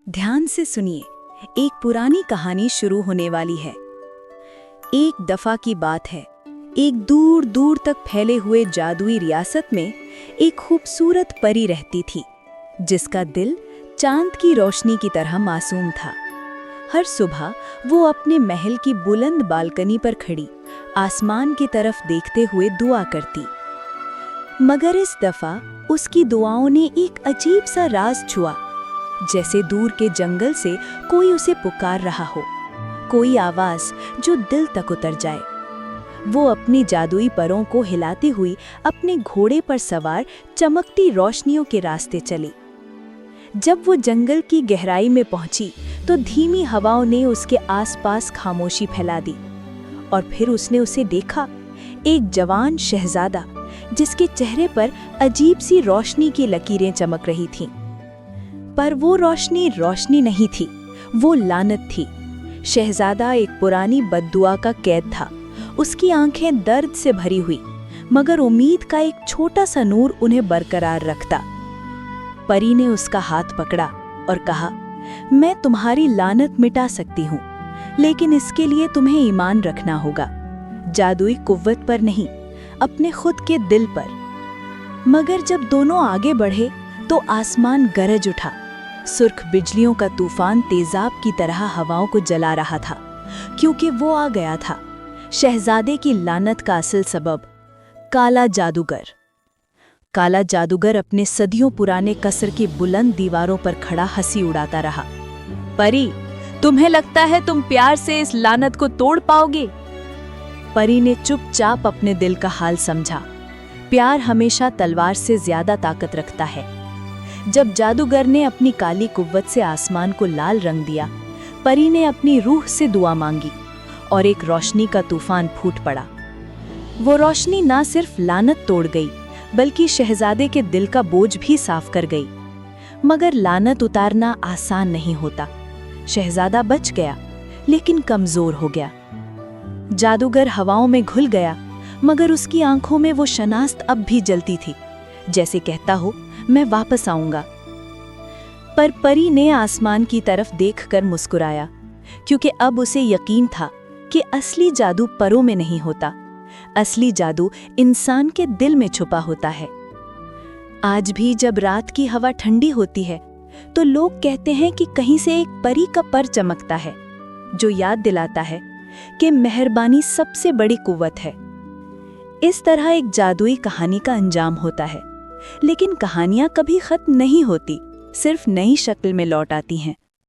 ध्यान से सुनिए, एक पुरानी कहानी शुरू होने वाली है। एक दफा की बात है, एक दूर दूर तक फैले हुए जादुई रियासत में एक खूबसूरत परी रहती थी, जिसका दिल चांद की रोशनी की तरह मासूम था। हर सुबह वो अपने महल की बुलंद बालकनी पर खड़ी आसमान की तरफ देखते हुए दुआ करती। मगर इस दफा उसकी दुआओं ने एक अजीब सा राज छुआ, जैसे दूर के जंगल से कोई उसे पुकार रहा हो, कोई आवाज जो दिल तक उतर जाए। वो अपनी जादुई परों को हिलाती हुई अपने घोड़े पर सवार चमकती रोशनियों के रास्ते चली। जब वो जंगल की गहराई में पहुंची तो धीमी हवाओं ने उसके आसपास खामोशी फैला दी, और फिर उसने उसे देखा, एक जवान शहजादा जिसके चेहरे पर अजीब सी रोशनी की लकीरें चमक रही थीं। पर वो रोशनी नहीं थी, वो लानत थी। शहजादा एक पुरानी बद्दुआ का कैद था। उसकी आंखें दर्द से भरी हुई, मगर उम्मीद का एक छोटा सा नूर उन्हें बरकरार रखता। परी ने उसका हाथ पकड़ा और कहा, मैं तुम्हारी लानत मिटा सकती हूँ, लेकिन इसके लिए तुम्हें ईमान रखना होगा, जादुई कुव्वत पर नहीं, अपने खुद के दिल पर। मगर जब दोनों आगे बढ़े तो आसमान गरज उठा। सुर्ख बिजलियों का तूफान तेजाब की तरह हवाओं को जला रहा था, क्योंकि वो आ गया था शहजादे की लानत का असल सबब, काला जादूगर। काला जादूगर अपने सदियों पुराने कसर की बुलंद दीवारों पर खड़ा हंसी उड़ाता रहा। परी, तुम्हें लगता है तुम प्यार से इस लानत को तोड़ पाओगे? परी ने चुपचाप अपने दिल का हाल समझा। प्यार हमेशा तलवार से ज्यादा ताकत रखता है। जब जादूगर ने अपनी काली कुव्वत से आसमान को लाल रंग दिया, परी ने अपनी रूह से दुआ मांगी और एक रोशनी का तूफान फूट पड़ा। वो रोशनी ना सिर्फ लानत तोड़ गई, बल्कि शहजादे के दिल का बोझ भी साफ कर गई। मगर लानत उतारना आसान नहीं होता। शहजादा बच गया, लेकिन कमजोर हो गया। जादूगर हवाओं में घुल गया, मगर उसकी आंखों में वो शनाख्त अब भी जलती थी, जैसे कहता हो, मैं वापस आऊंगा। पर परी ने आसमान की तरफ देखकर मुस्कुराया, क्योंकि अब उसे यकीन था कि असली जादू परों में नहीं होता, असली जादू इंसान के दिल में छुपा होता है। आज भी जब रात की हवा ठंडी होती है तो लोग कहते हैं कि कहीं से एक परी का पर चमकता है, जो याद दिलाता है कि मेहरबानी सबसे बड़ी कुव्वत है। इस तरह एक जादुई कहानी का अंजाम होता है, लेकिन कहानियां कभी खत्म नहीं होती, सिर्फ नई शक्ल में लौट आती हैं।